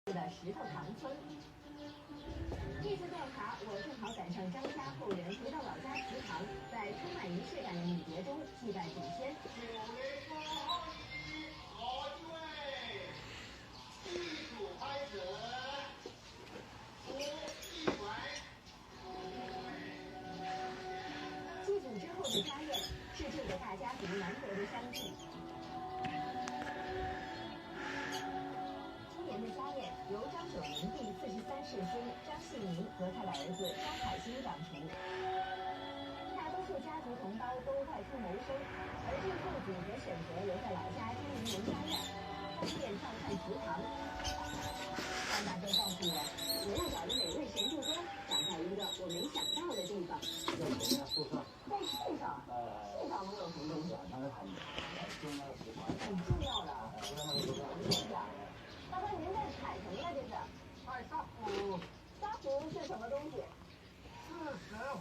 的石头塘村。这次调查，我正好赶上张家后人回到老家祠堂，在充满仪式感的礼节中祭拜祖先。祭祖之后的家宴是这个大家族难得的相聚。今年的家宴由张九龄第43世孙张细民和他的儿子张海兴掌厨。大多数家族同胞都外出谋生，而这父子则选择留在老家经营农家院，方便照看祠堂。张大哥告诉我，我要找的每位神助攻长在一个我没想到的地方。在什么呀？树上。在树上。树上能有什么东西？那是很重要的祠堂。很重要的。大哥，您在采什么呀？这是？采沙虎。沙虎是什么东西？是石虎。